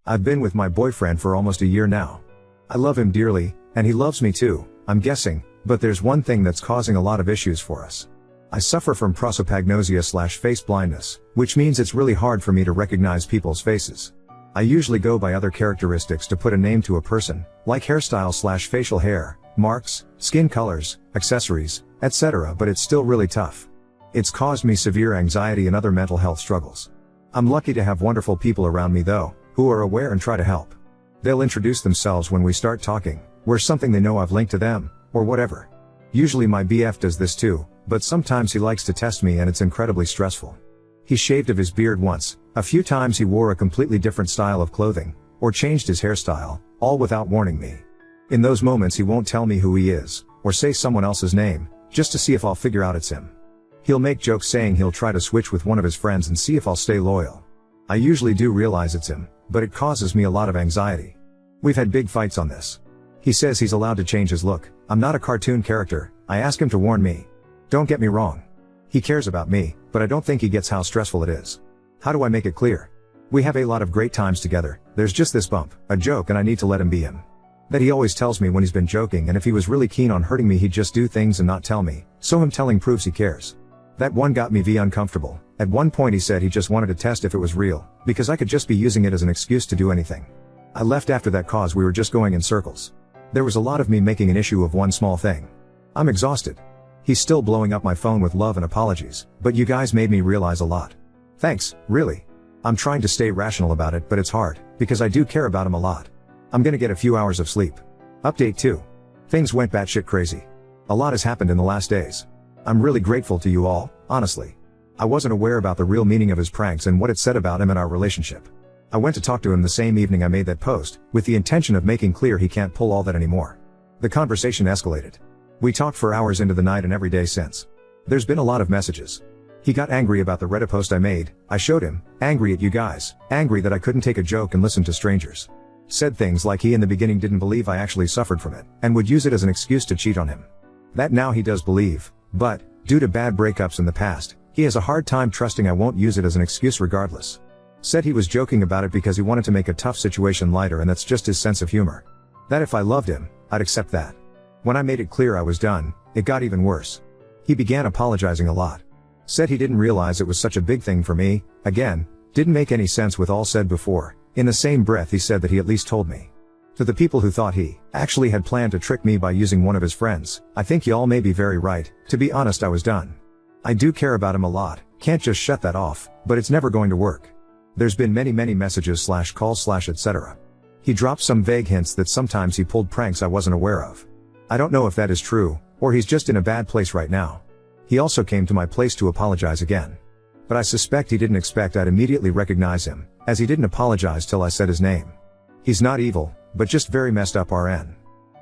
I've been with my boyfriend for almost a year now. I love him dearly, and he loves me too, I'm guessing, but there's one thing that's causing a lot of issues for us. I suffer from prosopagnosia/face blindness, which means it's really hard for me to recognize people's faces. I usually go by other characteristics to put a name to a person, like hairstyle/facial hair, marks, skin colors, accessories, etc., but it's still really tough. It's caused me severe anxiety and other mental health struggles. I'm lucky to have wonderful people around me though, who are aware and try to help. They'll introduce themselves when we start talking, where something they know I've linked to them, or whatever. Usually my BF does this too, but sometimes he likes to test me and it's incredibly stressful. He shaved of his beard once, a few times he wore a completely different style of clothing, or changed his hairstyle, all without warning me. In those moments he won't tell me who he is, or say someone else's name, just to see if I'll figure out it's him. He'll make jokes saying he'll try to switch with one of his friends and see if I'll stay loyal. I usually do realize it's him, but it causes me a lot of anxiety. We've had big fights on this. He says he's allowed to change his look. I'm not a cartoon character. I ask him to warn me. Don't get me wrong. He cares about me, but I don't think he gets how stressful it is. How do I make it clear? We have a lot of great times together, there's just this bump, a joke, and I need to let him be him. That he always tells me when he's been joking, and if he was really keen on hurting me he'd just do things and not tell me, so him telling proves he cares. That one got me uncomfortable. At one point he said he just wanted to test if it was real, because I could just be using it as an excuse to do anything. I left after that cause we were just going in circles. There was a lot of me making an issue of one small thing. I'm exhausted. He's still blowing up my phone with love and apologies, but you guys made me realize a lot. Thanks, really. I'm trying to stay rational about it, but it's hard, because I do care about him a lot. I'm gonna get a few hours of sleep. Update 2. Things went batshit crazy. A lot has happened in the last days. I'm really grateful to you all, honestly. I wasn't aware about the real meaning of his pranks and what it said about him and our relationship. I went to talk to him the same evening I made that post, with the intention of making clear he can't pull all that anymore. The conversation escalated. We talked for hours into the night and every day since. There's been a lot of messages. He got angry about the Reddit post I made. I showed him, angry at you guys, angry that I couldn't take a joke and listen to strangers. Said things like he in the beginning didn't believe I actually suffered from it, and would use it as an excuse to cheat on him. That now he does believe, but, due to bad breakups in the past, he has a hard time trusting I won't use it as an excuse regardless. Said he was joking about it because he wanted to make a tough situation lighter, and that's just his sense of humor. That if I loved him, I'd accept that. When I made it clear I was done, it got even worse. He began apologizing a lot. Said he didn't realize it was such a big thing for me. Again, didn't make any sense with all said before. In the same breath he said that he at least told me. To the people who thought he actually had planned to trick me by using one of his friends, I think y'all may be very right. To be honest, I was done. I do care about him a lot, can't just shut that off, but it's never going to work. There's been many messages/calls/ etc. He dropped some vague hints that sometimes he pulled pranks I wasn't aware of. I don't know if that is true, or he's just in a bad place right now. He also came to my place to apologize again. But I suspect he didn't expect I'd immediately recognize him, as he didn't apologize till I said his name. He's not evil, but just very messed up RN.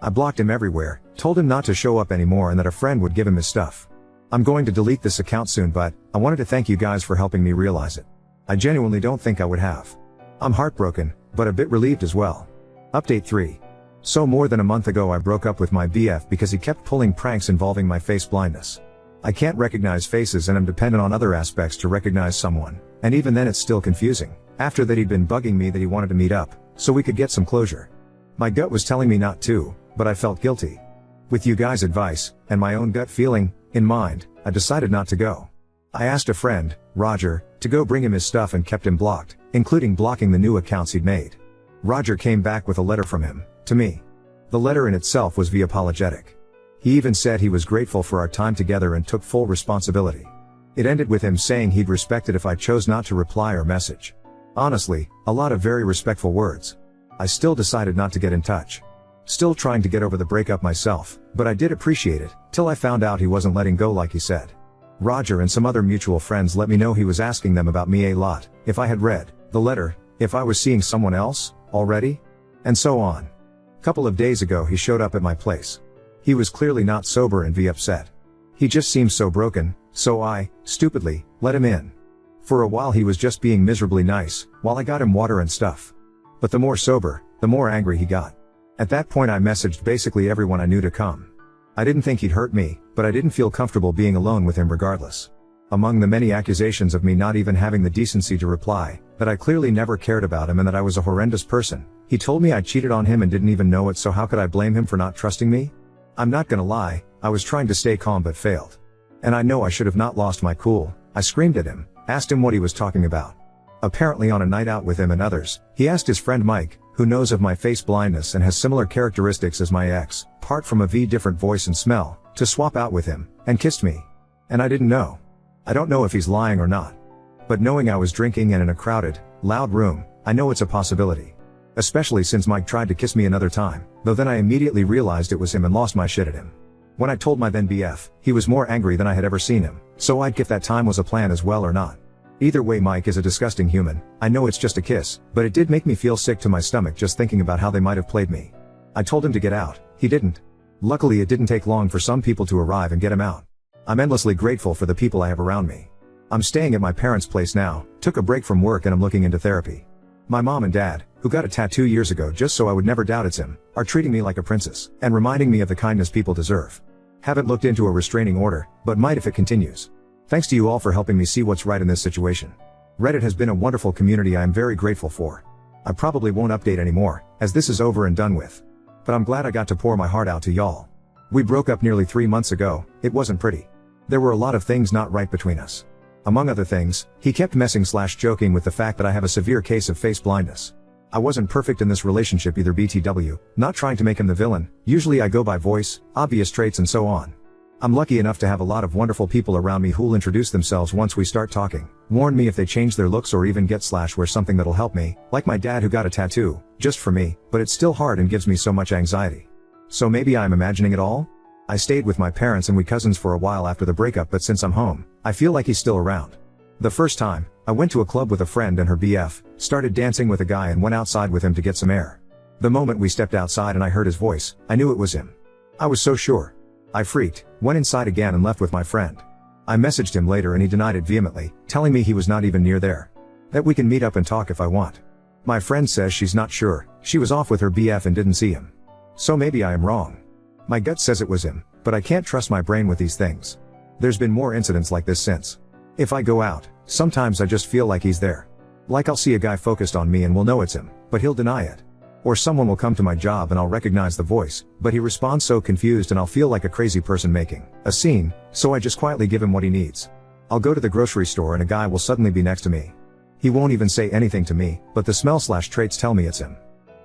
I blocked him everywhere, told him not to show up anymore and that a friend would give him his stuff. I'm going to delete this account soon, but I wanted to thank you guys for helping me realize it. I genuinely don't think I would have. I'm heartbroken, but a bit relieved as well. Update 3. So more than a month ago I broke up with my BF because he kept pulling pranks involving my face blindness. I can't recognize faces and I'm dependent on other aspects to recognize someone, and even then it's still confusing. After that he'd been bugging me that he wanted to meet up, so we could get some closure. My gut was telling me not to, but I felt guilty. With you guys' advice, and my own gut feeling in mind, I decided not to go. I asked a friend, Roger, to go bring him his stuff and kept him blocked, including blocking the new accounts he'd made. Roger came back with a letter from him, to me. The letter in itself was apologetic. He even said he was grateful for our time together and took full responsibility. It ended with him saying he'd respect it if I chose not to reply or message. Honestly, a lot of very respectful words. I still decided not to get in touch. Still trying to get over the breakup myself, but I did appreciate it, till I found out he wasn't letting go like he said. Roger and some other mutual friends let me know he was asking them about me a lot, if I had read the letter, if I was seeing someone else already, and so on. Couple of days ago he showed up at my place. He was clearly not sober and upset. He just seemed so broken, so I, stupidly, let him in. For a while he was just being miserably nice, while I got him water and stuff. But the more sober, the more angry he got. At that point I messaged basically everyone I knew to come. I didn't think he'd hurt me, but I didn't feel comfortable being alone with him regardless. Among the many accusations of me not even having the decency to reply, that I clearly never cared about him and that I was a horrendous person, he told me I cheated on him and didn't even know it, so how could I blame him for not trusting me? I'm not gonna lie, I was trying to stay calm but failed. And I know I should have not lost my cool. I screamed at him, asked him what he was talking about. Apparently on a night out with him and others, he asked his friend Mike, who knows of my face blindness and has similar characteristics as my ex, apart from a different voice and smell, to swap out with him, and kissed me. And I didn't know. I don't know if he's lying or not. But knowing I was drinking and in a crowded, loud room, I know it's a possibility. Especially since Mike tried to kiss me another time, though then I immediately realized it was him and lost my shit at him. When I told my then BF, he was more angry than I had ever seen him, so I'd if that time was a plan as well or not. Either way, Mike is a disgusting human. I know it's just a kiss, but it did make me feel sick to my stomach just thinking about how they might have played me. I told him to get out, he didn't. Luckily it didn't take long for some people to arrive and get him out. I'm endlessly grateful for the people I have around me. I'm staying at my parents' place now, took a break from work and I'm looking into therapy. My mom and dad, who got a tattoo years ago just so I would never doubt it's him, are treating me like a princess, and reminding me of the kindness people deserve. Haven't looked into a restraining order, but might if it continues. Thanks to you all for helping me see what's right in this situation. Reddit has been a wonderful community I am very grateful for. I probably won't update anymore, as this is over and done with. But I'm glad I got to pour my heart out to y'all. We broke up nearly 3 months ago. It wasn't pretty. There were a lot of things not right between us. Among other things, he kept messing/joking with the fact that I have a severe case of face blindness. I wasn't perfect in this relationship either, BTW, not trying to make him the villain. Usually I go by voice, obvious traits and so on. I'm lucky enough to have a lot of wonderful people around me who'll introduce themselves once we start talking, warn me if they change their looks or even get/wear something that'll help me, like my dad who got a tattoo, just for me, but it's still hard and gives me so much anxiety. So maybe I'm imagining it all? I stayed with my parents and we cousins for a while after the breakup, but since I'm home, I feel like he's still around. The first time, I went to a club with a friend and her BF, started dancing with a guy and went outside with him to get some air. The moment we stepped outside and I heard his voice, I knew it was him. I was so sure. I freaked, went inside again and left with my friend. I messaged him later and he denied it vehemently, telling me he was not even near there. That we can meet up and talk if I want. My friend says she's not sure, she was off with her BF and didn't see him. So maybe I am wrong. My gut says it was him, but I can't trust my brain with these things. There's been more incidents like this since. If I go out, sometimes I just feel like he's there. Like I'll see a guy focused on me and will know it's him, but he'll deny it. Or someone will come to my job and I'll recognize the voice, but he responds so confused and I'll feel like a crazy person making a scene, so I just quietly give him what he needs. I'll go to the grocery store and a guy will suddenly be next to me. He won't even say anything to me, but the smell/traits tell me it's him.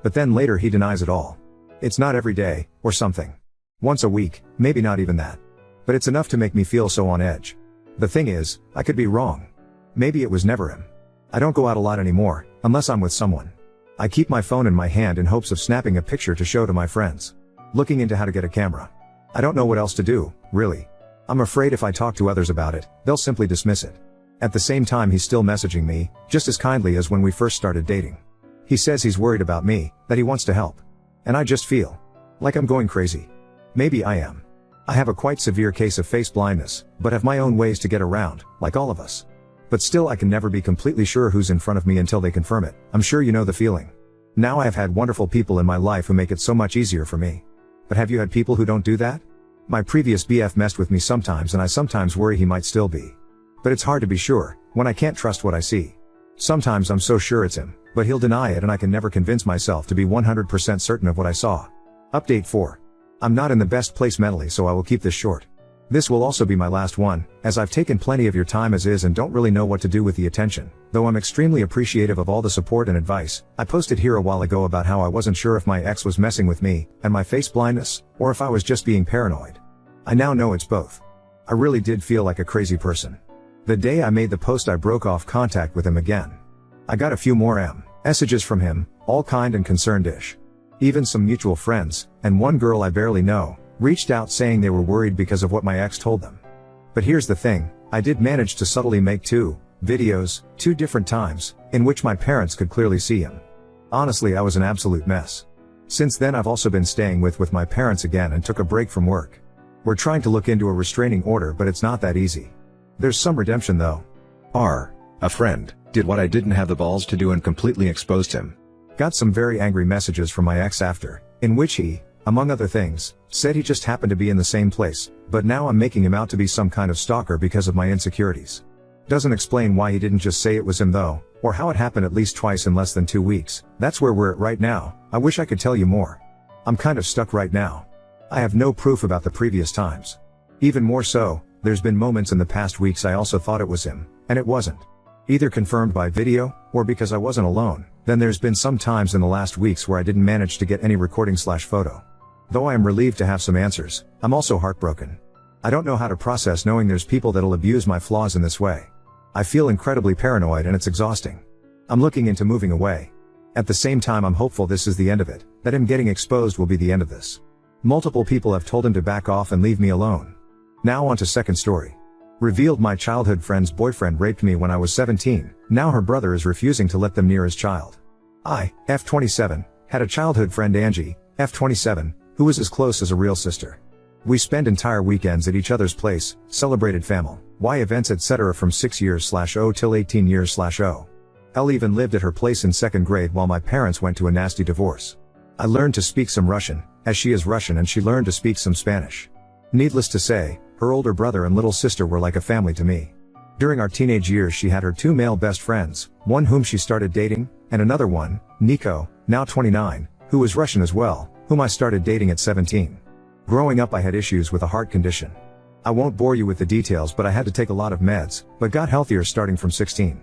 But then later he denies it all. It's not every day, or something. Once a week, maybe not even that. But it's enough to make me feel so on edge. The thing is, I could be wrong. Maybe it was never him. I don't go out a lot anymore, unless I'm with someone. I keep my phone in my hand in hopes of snapping a picture to show to my friends. Looking into how to get a camera. I don't know what else to do, really. I'm afraid if I talk to others about it, they'll simply dismiss it. At the same time he's still messaging me, just as kindly as when we first started dating. He says he's worried about me, that he wants to help. And I just feel like I'm going crazy. Maybe I am. I have a quite severe case of face blindness, but have my own ways to get around, like all of us. But still I can never be completely sure who's in front of me until they confirm it. I'm sure you know the feeling. Now I have had wonderful people in my life who make it so much easier for me. But have you had people who don't do that? My previous BF messed with me sometimes and I sometimes worry he might still be. But it's hard to be sure, when I can't trust what I see. Sometimes I'm so sure it's him, but he'll deny it and I can never convince myself to be 100% certain of what I saw. Update 4. I'm not in the best place mentally, so I will keep this short. This will also be my last one, as I've taken plenty of your time as is and don't really know what to do with the attention, though I'm extremely appreciative of all the support and advice. I posted here a while ago about how I wasn't sure if my ex was messing with me, and my face blindness, or if I was just being paranoid. I now know it's both. I really did feel like a crazy person. The day I made the post I broke off contact with him again. I got a few more messages from him, all kind and concerned-ish. Even some mutual friends, and one girl I barely know, reached out saying they were worried because of what my ex told them. But here's the thing, I did manage to subtly make 2 videos, 2 different times, in which my parents could clearly see him. Honestly, I was an absolute mess. Since then I've also been staying with my parents again and took a break from work. We're trying to look into a restraining order, but it's not that easy. There's some redemption though. A friend did what I didn't have the balls to do and completely exposed him. Got some very angry messages from my ex after, in which he among other things, said he just happened to be in the same place, but now I'm making him out to be some kind of stalker because of my insecurities. Doesn't explain why he didn't just say it was him though, or how it happened at least twice in less than 2 weeks. That's where we're at right now. I wish I could tell you more. I'm kind of stuck right now. I have no proof about the previous times. Even more so, there's been moments in the past weeks I also thought it was him, and it wasn't. Either confirmed by video, or because I wasn't alone. Then there's been some times in the last weeks where I didn't manage to get any recording/photo. Though I am relieved to have some answers, I'm also heartbroken. I don't know how to process knowing there's people that'll abuse my flaws in this way. I feel incredibly paranoid and it's exhausting. I'm looking into moving away. At the same time I'm hopeful this is the end of it, that him getting exposed will be the end of this. Multiple people have told him to back off and leave me alone. Now on to second story. Revealed my childhood friend's boyfriend raped me when I was 17, now her brother is refusing to let them near his child. I, F27, had a childhood friend Angie, F27, who was as close as a real sister. We spent entire weekends at each other's place, celebrated family events etc. from 6 years/0 till 18 years/0. Elle even lived at her place in 2nd grade while my parents went to a nasty divorce. I learned to speak some Russian, as she is Russian, and she learned to speak some Spanish. Needless to say, her older brother and little sister were like a family to me. During our teenage years she had her 2 male best friends, one whom she started dating, and another one, Nico, now 29, who was Russian as well, whom I started dating at 17. Growing up I had issues with a heart condition. I won't bore you with the details, but I had to take a lot of meds, but got healthier starting from 16.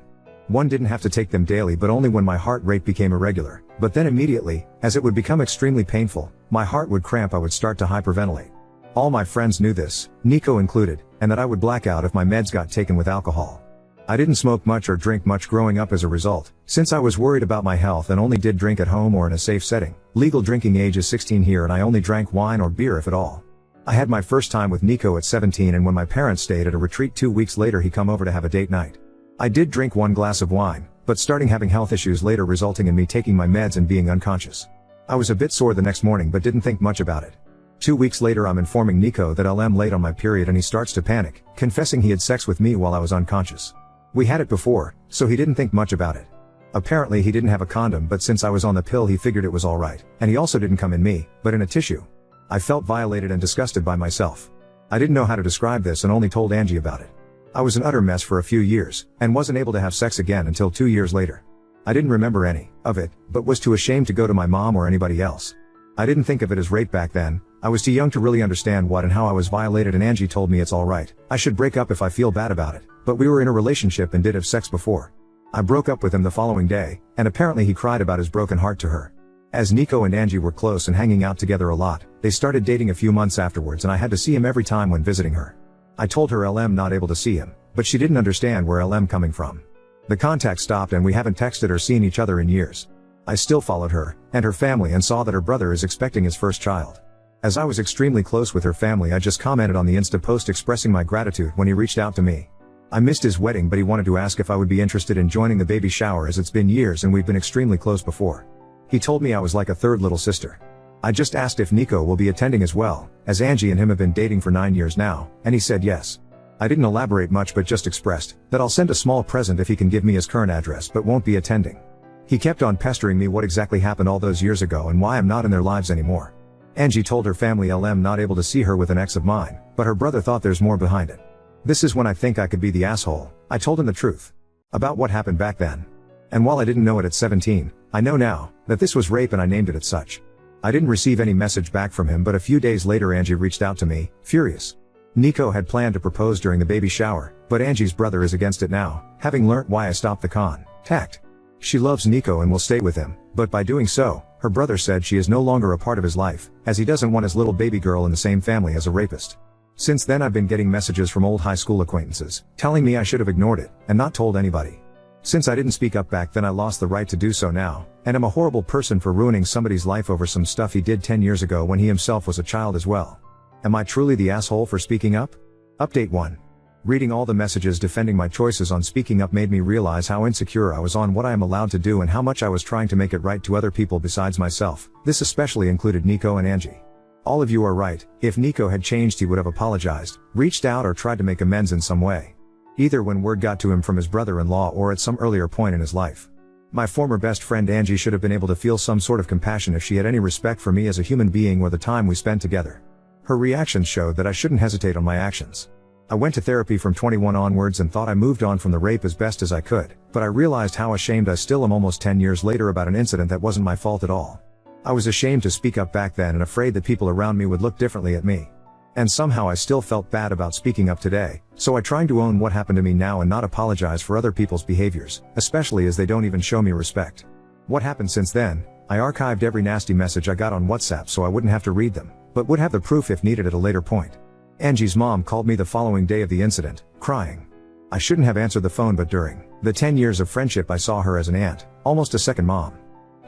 One didn't have to take them daily but only when my heart rate became irregular, but then immediately, as it would become extremely painful, my heart would cramp, I would start to hyperventilate. All my friends knew this, Nico included, and that I would black out if my meds got taken with alcohol. I didn't smoke much or drink much growing up as a result, since I was worried about my health and only did drink at home or in a safe setting. Legal drinking age is 16 here and I only drank wine or beer if at all. I had my first time with Nico at 17, and when my parents stayed at a retreat 2 weeks later he come over to have a date night. I did drink 1 glass of wine, but starting having health issues later resulting in me taking my meds and being unconscious. I was a bit sore the next morning but didn't think much about it. 2 weeks later I'm informing Nico that I'm late on my period and he starts to panic, confessing he had sex with me while I was unconscious. We had it before, so he didn't think much about it. Apparently he didn't have a condom, but since I was on the pill he figured it was alright, and he also didn't come in me, but in a tissue. I felt violated and disgusted by myself. I didn't know how to describe this and only told Angie about it. I was an utter mess for a few years, and wasn't able to have sex again until 2 years later. I didn't remember any of it, but was too ashamed to go to my mom or anybody else. I didn't think of it as rape back then. I was too young to really understand what and how I was violated, and Angie told me it's alright, I should break up if I feel bad about it, but we were in a relationship and did have sex before. I broke up with him the following day, and apparently he cried about his broken heart to her. As Nico and Angie were close and hanging out together a lot, they started dating a few months afterwards and I had to see him every time when visiting her. I told her I'm not able to see him, but she didn't understand where I'm coming from. The contact stopped and we haven't texted or seen each other in years. I still followed her, and her family, and saw that her brother is expecting his first child. As I was extremely close with her family I just commented on the Insta post expressing my gratitude when he reached out to me. I missed his wedding but he wanted to ask if I would be interested in joining the baby shower as it's been years and we've been extremely close before. He told me I was like a third little sister. I just asked if Nico will be attending as well, as Angie and him have been dating for 9 years now, and he said yes. I didn't elaborate much but just expressed that I'll send a small present if he can give me his current address but won't be attending. He kept on pestering me what exactly happened all those years ago and why I'm not in their lives anymore. Angie told her family I'm not able to see her with an ex of mine, but her brother thought there's more behind it. This is when I think I could be the asshole. I told him the truth about what happened back then. And while I didn't know it at 17, I know now that this was rape and I named it as such. I didn't receive any message back from him, but a few days later Angie reached out to me, furious. Nico had planned to propose during the baby shower, but Angie's brother is against it now, having learnt why I stopped the contact. She loves Nico and will stay with him, but by doing so, her brother said she is no longer a part of his life, as he doesn't want his little baby girl in the same family as a rapist. Since then I've been getting messages from old high school acquaintances, telling me I should have ignored it, and not told anybody. Since I didn't speak up back then I lost the right to do so now, and am a horrible person for ruining somebody's life over some stuff he did 10 years ago when he himself was a child as well. Am I truly the asshole for speaking up? Update 1. Reading all the messages defending my choices on speaking up made me realize how insecure I was on what I am allowed to do and how much I was trying to make it right to other people besides myself. This especially included Nico and Angie. All of you are right. If Nico had changed he would have apologized, reached out or tried to make amends in some way. Either when word got to him from his brother-in-law or at some earlier point in his life. My former best friend Angie should have been able to feel some sort of compassion if she had any respect for me as a human being or the time we spent together. Her reactions showed that I shouldn't hesitate on my actions. I went to therapy from 21 onwards and thought I moved on from the rape as best as I could, but I realized how ashamed I still am almost 10 years later about an incident that wasn't my fault at all. I was ashamed to speak up back then and afraid that people around me would look differently at me. And somehow I still felt bad about speaking up today, so I tried to own what happened to me now and not apologize for other people's behaviors, especially as they don't even show me respect. What happened since then? I archived every nasty message I got on WhatsApp so I wouldn't have to read them, but would have the proof if needed at a later point. Angie's mom called me the following day of the incident, crying. I shouldn't have answered the phone, but during the 10 years of friendship I saw her as an aunt, almost a second mom.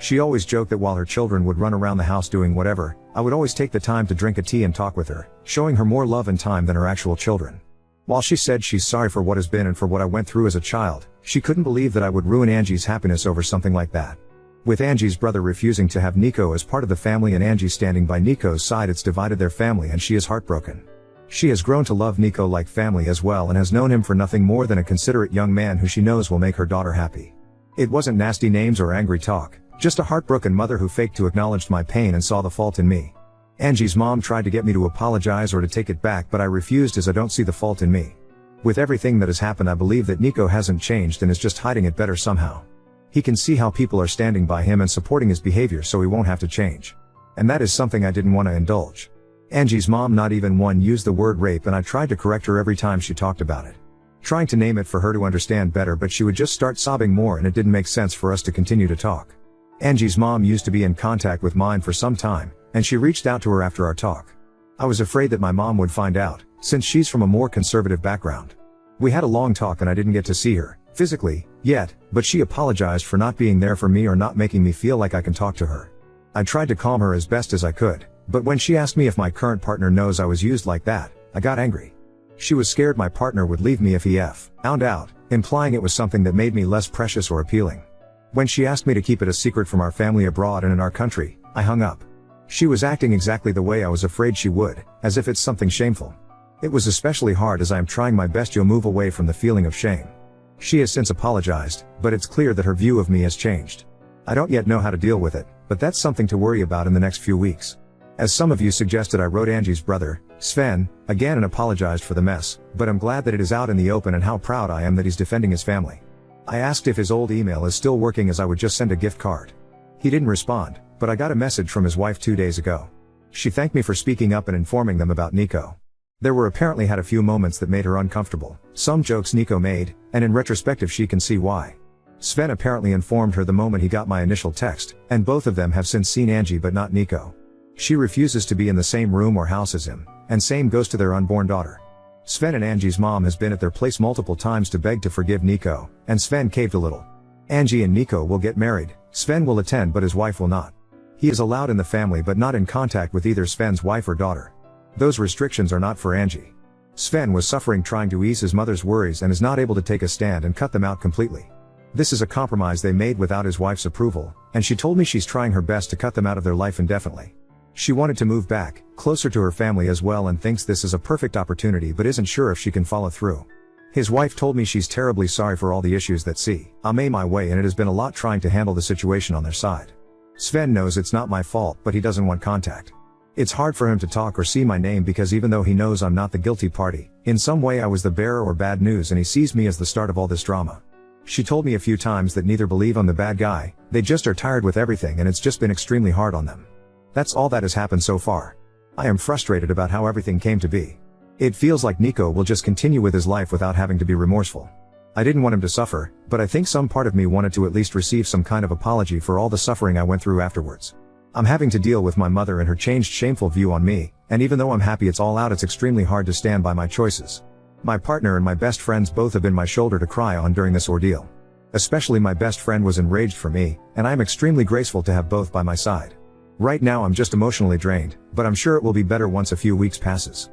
She always joked that while her children would run around the house doing whatever, I would always take the time to drink a tea and talk with her, showing her more love and time than her actual children. While she said she's sorry for what has been and for what I went through as a child, she couldn't believe that I would ruin Angie's happiness over something like that. With Angie's brother refusing to have Nico as part of the family and Angie standing by Nico's side, it's divided their family and she is heartbroken. She has grown to love Nico like family as well and has known him for nothing more than a considerate young man who she knows will make her daughter happy. It wasn't nasty names or angry talk, just a heartbroken mother who faked to acknowledge my pain and saw the fault in me. Angie's mom tried to get me to apologize or to take it back, but I refused as I don't see the fault in me. With everything that has happened, I believe that Nico hasn't changed and is just hiding it better somehow. He can see how people are standing by him and supporting his behavior, so he won't have to change. And that is something I didn't want to indulge. Angie's mom not even one used the word rape, and I tried to correct her every time she talked about it. Trying to name it for her to understand better, but she would just start sobbing more and it didn't make sense for us to continue to talk. Angie's mom used to be in contact with mine for some time, and she reached out to her after our talk. I was afraid that my mom would find out, since she's from a more conservative background. We had a long talk and I didn't get to see her, physically, yet, but she apologized for not being there for me or not making me feel like I can talk to her. I tried to calm her as best as I could, but when she asked me if my current partner knows I was used like that, I got angry. She was scared my partner would leave me if he found out, implying it was something that made me less precious or appealing. When she asked me to keep it a secret from our family abroad and in our country, I hung up. She was acting exactly the way I was afraid she would, as if it's something shameful. It was especially hard as I am trying my best to move away from the feeling of shame. She has since apologized, but it's clear that her view of me has changed. I don't yet know how to deal with it, but that's something to worry about in the next few weeks. As some of you suggested, I wrote Angie's brother, Sven, again and apologized for the mess, but I'm glad that it is out in the open and how proud I am that he's defending his family. I asked if his old email is still working as I would just send a gift card. He didn't respond, but I got a message from his wife 2 days ago. She thanked me for speaking up and informing them about Nico. There were apparently had a few moments that made her uncomfortable, some jokes Nico made, and in retrospective she can see why. Sven apparently informed her the moment he got my initial text, and both of them have since seen Angie but not Nico. She refuses to be in the same room or house as him, and same goes to their unborn daughter. Sven and Angie's mom has been at their place multiple times to beg to forgive Nico, and Sven caved a little. Angie and Nico will get married, Sven will attend but his wife will not. He is allowed in the family but not in contact with either Sven's wife or daughter. Those restrictions are not for Angie. Sven was suffering trying to ease his mother's worries and is not able to take a stand and cut them out completely. This is a compromise they made without his wife's approval, and she told me she's trying her best to cut them out of their life indefinitely. She wanted to move back, closer to her family as well, and thinks this is a perfect opportunity but isn't sure if she can follow through. His wife told me she's terribly sorry for all the issues that I'm my way, and it has been a lot trying to handle the situation on their side. Sven knows it's not my fault, but he doesn't want contact. It's hard for him to talk or see my name because even though he knows I'm not the guilty party, in some way I was the bearer or bad news, and he sees me as the start of all this drama. She told me a few times that neither believe I'm the bad guy, they just are tired with everything and it's just been extremely hard on them. That's all that has happened so far. I am frustrated about how everything came to be. It feels like Nico will just continue with his life without having to be remorseful. I didn't want him to suffer, but I think some part of me wanted to at least receive some kind of apology for all the suffering I went through afterwards. I'm having to deal with my mother and her changed shameful view on me, and even though I'm happy it's all out, it's extremely hard to stand by my choices. My partner and my best friends both have been my shoulder to cry on during this ordeal. Especially my best friend was enraged for me, and I am extremely grateful to have both by my side. Right now I'm just emotionally drained, but I'm sure it will be better once a few weeks passes.